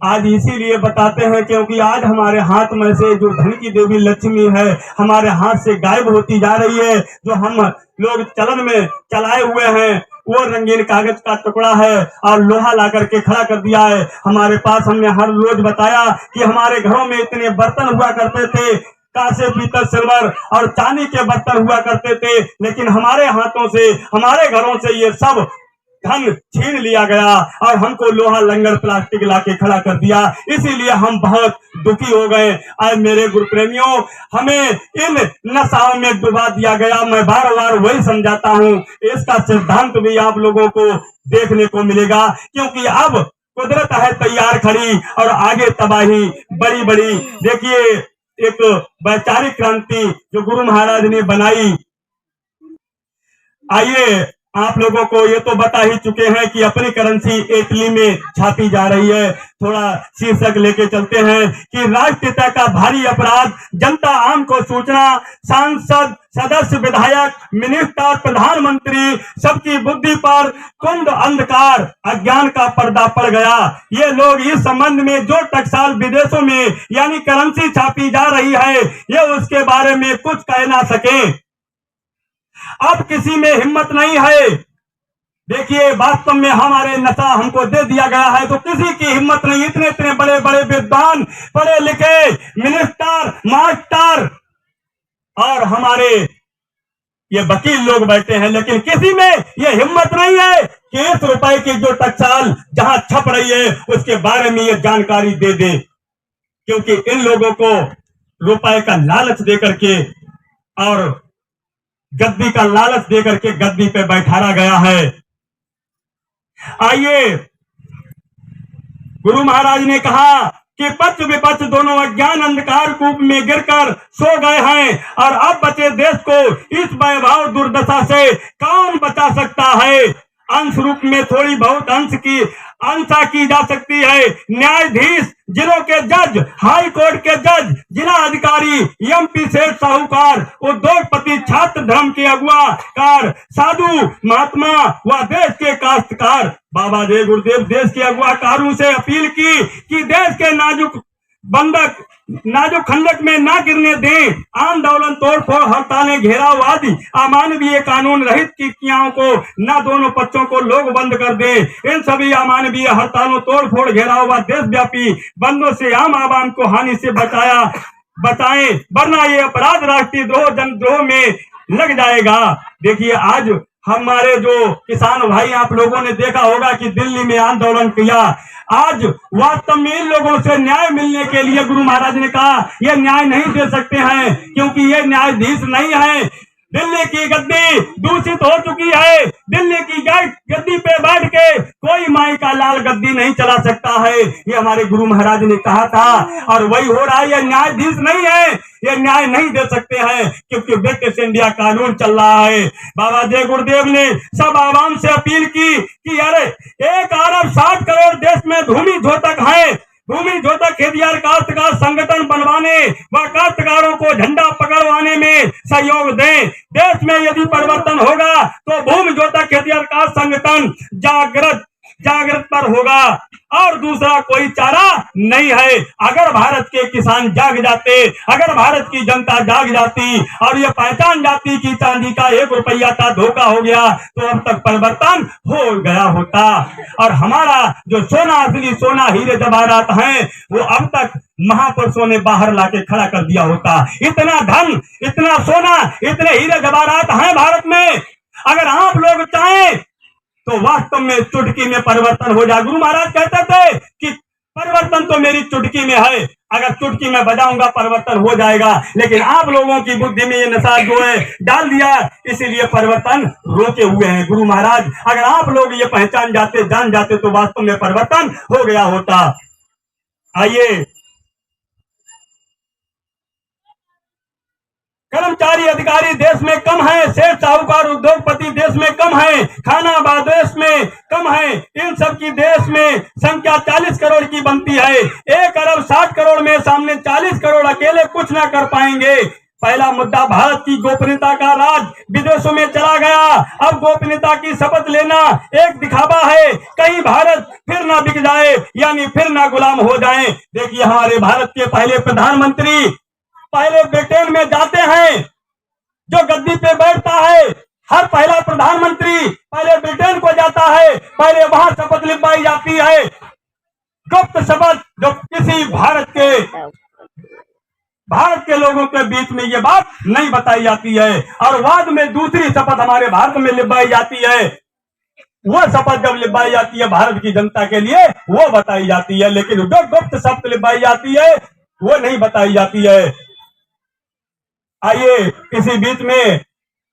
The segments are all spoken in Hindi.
आज इसीलिए बताते हैं क्योंकि आज हमारे हाथ में से जो धन की देवी लक्ष्मी है हमारे हाथ से गायब होती जा रही है। जो हम लोग चलन में चलाए हुए हैं वो रंगीन कागज का टुकड़ा है और लोहा ला करके खड़ा कर दिया है हमारे पास। हमने हर रोज बताया कि हमारे घरों में इतने बर्तन हुआ करते थे, कांसे पीतल सिल्वर और चांदी के बर्तन हुआ करते थे, लेकिन हमारे हाथों से हमारे घरों से ये सब धन छीन लिया गया और हमको लोहा लंगर प्लास्टिक लाके खड़ा कर दिया। इसीलिए हम बहुत दुखी हो गए। आज मेरे गुरु प्रेमियों, हमें इन नशाओं में डुबा दिया गया। मैं बार बार वही समझाता हूँ, इसका सिद्धांत भी आप लोगों को देखने को मिलेगा, क्योंकि अब कुदरत है तैयार खड़ी और आगे तबाही बड़ी बड़ी। देखिए, एक वैचारिक क्रांति जो गुरु महाराज ने बनाई, आइए आप लोगों को ये तो बता ही चुके हैं कि अपनी करेंसी इटली में छापी जा रही है। थोड़ा शीर्षक लेके चलते हैं कि राष्ट्रपिता का भारी अपराध, जनता आम को सूचना, सांसद सदस्य विधायक मिनिस्टर प्रधानमंत्री सबकी बुद्धि पर कुंभ अंधकार अज्ञान का पर्दा पड़ गया। ये लोग इस संबंध में जो टकसाल विदेशों में यानी करेंसी छापी जा रही है ये उसके बारे में कुछ कह ना सके। अब किसी में हिम्मत नहीं है। देखिए, वास्तव में हमारे नशा हमको दे दिया गया है तो किसी की हिम्मत नहीं। इतने इतने बड़े बड़े विद्वान, पढ़े लिखे मिनिस्टर, मास्टर और हमारे ये वकील लोग बैठे हैं, लेकिन किसी में ये हिम्मत नहीं है कि 1 रुपए की जो टकसाल जहां छप रही है उसके बारे में ये जानकारी दे दे, क्योंकि इन लोगों को रुपए का लालच दे करके और गद्दी का लालच दे करके गद्दी पे बैठाया गया है। आइए, गुरु महाराज ने कहा कि पक्ष विपक्ष दोनों अज्ञान अंधकार कूप में गिरकर सो गए हैं और अब बचे देश को इस वैभव दुर्दशा से कौन बचा सकता है। अंश रूप में थोड़ी बहुत अंशा की जा सकती है। न्यायाधीश, जिलों के जज, हाई कोर्ट के जज, जिला अधिकारी, एमपी सेठ साहूकार, उद्योगपति, छात्र धर्म के अगुवा कार, साधु महात्मा व देश के काश्तकार। बाबा जय गुरुदेव देश के अगुवाकारों से अपील की कि देश के नाजुक खंडक में ना गिरने दें। आंदोलन, तोड़फोड़, हड़तालें, घेराव आदि अमानवीय कानून रहित की क्रियाओं को न दोनों पक्षों को लोग बंद कर दें। इन सभी अमानवीय हड़तालों, तोड़फोड़, घेराव व देशव्यापी बंदों से आम आवाम को हानि से बचाएं, वरना ये अपराध राष्ट्रीय द्रोह, जनद्रोह में लग जाएगा। देखिए, आज हमारे जो किसान भाई, आप लोगों ने देखा होगा कि दिल्ली में आंदोलन किया। आज वास्तव में इन लोगों से न्याय मिलने के लिए गुरु महाराज ने कहा ये न्याय नहीं दे सकते हैं, क्योंकि ये न्यायाधीश नहीं है। दिल्ली की गद्दी दूषित हो चुकी है। दिल्ली की गद्दी पे बैठ के कोई माई का लाल गद्दी नहीं चला सकता है, ये हमारे गुरु महाराज ने कहा था और वही हो रहा है। ये न्यायाधीश नहीं है, ये न्याय नहीं दे सकते हैं, क्योंकि ब्रिटिश इंडिया कानून चल रहा है। बाबा जय गुरुदेव ने सब आवाम से अपील की कि अरे 1 अरब 60 करोड़ देश में भूमि जोतक है। भूमि जोतक खेतिहर काश्तकार संगठन बनवाने व काश्तकारों को झंडा पकड़वाने में सहयोग दें। देश में यदि परिवर्तन होगा तो भूमि जोतक खेतिहर काश्त संगठन जागृत पर होगा और दूसरा कोई चारा नहीं है। अगर भारत के किसान जाग जाते, अगर भारत की जनता जाग जाती और ये पहचान जाती कि चांदी का 1 रुपया का धोखा हो गया तो अब तक परिवर्तन हो गया होता और हमारा जो सोना, असली सोना, हीरे जवाहरात हैं वो अब तक महापुरुषों ने बाहर लाके खड़ा कर दिया होता। इतना धन, इतना सोना, इतने हीरे जवाहरात हैं भारत में। अगर आप लोग चाहें तो वास्तव में चुटकी में परिवर्तन हो जाए। गुरु महाराज कहते थे कि परिवर्तन तो मेरी चुटकी में है, अगर चुटकी में बजाऊंगा परिवर्तन हो जाएगा, लेकिन आप लोगों की बुद्धि में ये नशा जो है डाल दिया, इसीलिए परिवर्तन रोके हुए हैं। गुरु महाराज, अगर आप लोग ये पहचान जाते, जान जाते तो वास्तव में परिवर्तन हो गया होता। आइए, कर्मचारी अधिकारी देश में कम है, सेठ साहूकार उद्योगपति देश में कम है, खानाबाद देश में कम है। इन सब की देश में संख्या 40 करोड़ की बनती है। 1 अरब 60 करोड़ में सामने 40 करोड़ अकेले कुछ ना कर पाएंगे। पहला मुद्दा भारत की गोपनीयता का राज विदेशों में चला गया। अब गोपनीयता की शपथ लेना एक दिखावा है, कहीं भारत फिर ना बिक जाए, यानी फिर ना गुलाम हो जाए। देखिए हमारे भारत के पहले प्रधानमंत्री पहले ब्रिटेन में जाते हैं, जो गद्दी पे बैठता है हर पहला प्रधानमंत्री पहले ब्रिटेन को जाता है, पहले वहां शपथ लिखवाई जाती है, गुप्त शपथ, जो किसी भारत के लोगों के बीच में ये बात नहीं बताई जाती है। और बाद में दूसरी शपथ हमारे भारत में लिखवाई जाती है, वो शपथ जब लिखवाई जाती है भारत की जनता के लिए वो बताई जाती है, लेकिन जो गुप्त शपथ लिखवाई जाती है वो नहीं बताई जाती है। आइए इसी बीच में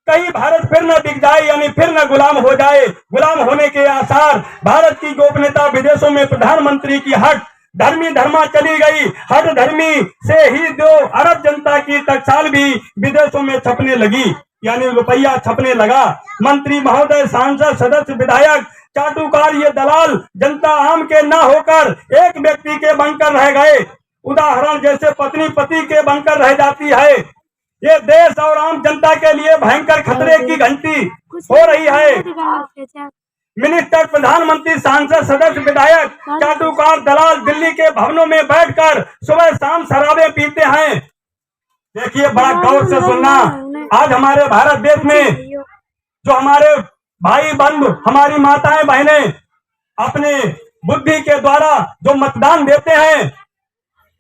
कहीं भारत फिर न बिक जाए, यानी फिर न गुलाम हो जाए, गुलाम होने के आसार। भारत की गोपनीयता विदेशों में प्रधानमंत्री की हट धर्मी धर्मा चली गई, हट धर्मी से ही 2 अरब जनता की टकसाल भी विदेशों में छपने लगी, यानी रुपया छपने लगा। मंत्री महोदय, सांसद, सदस्य, विधायक, चाटुकार, ये दलाल जनता आम के ना होकर एक व्यक्ति के बनकर रह गए। उदाहरण जैसे पत्नी पति के बनकर रह जाती है। ये देश और आम जनता के लिए भयंकर खतरे की घंटी हो रही है। मिनिस्टर, प्रधानमंत्री, सांसद, सदस्य, विधायक, चाटुकार, दलाल दिल्ली के भवनों में बैठकर सुबह शाम शराबें पीते हैं। देखिए बड़ा गौर से सुनना, आज हमारे भारत देश में जो हमारे भाई बंधु, हमारी माताएं बहनें अपने बुद्धि के द्वारा जो मतदान देते हैं,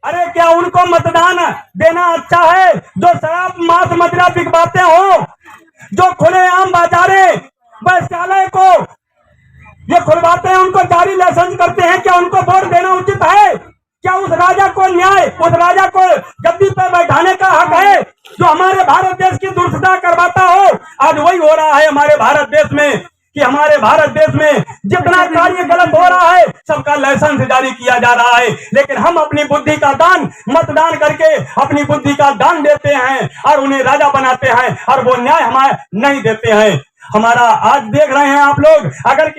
अरे क्या उनको मतदान देना अच्छा है जो शराब मांस मदिरा बिकवाते हो, जो खुलेआम बाजारे वैश्यालय को ये खुलवाते हैं, उनको जारी लाइसेंस करते हैं? क्या उनको वोट देना उचित है? क्या उस राजा को न्याय, उस राजा को गद्दी पर बैठाने का हक है जो हमारे भारत देश की दुर्दशा करवाता हो? आज वही हो रहा है हमारे भारत देश में कि हमारे भारत देश में जितना कार्य गलत हो रहा है सबका लाइसेंस जारी किया जा रहा है, लेकिन हम अपनी बुद्धि का दान मतदान करके अपनी बुद्धि का दान देते हैं और उन्हें राजा बनाते हैं और वो न्याय हमारे नहीं देते हैं। हमारा आज देख रहे हैं आप लोग, अगर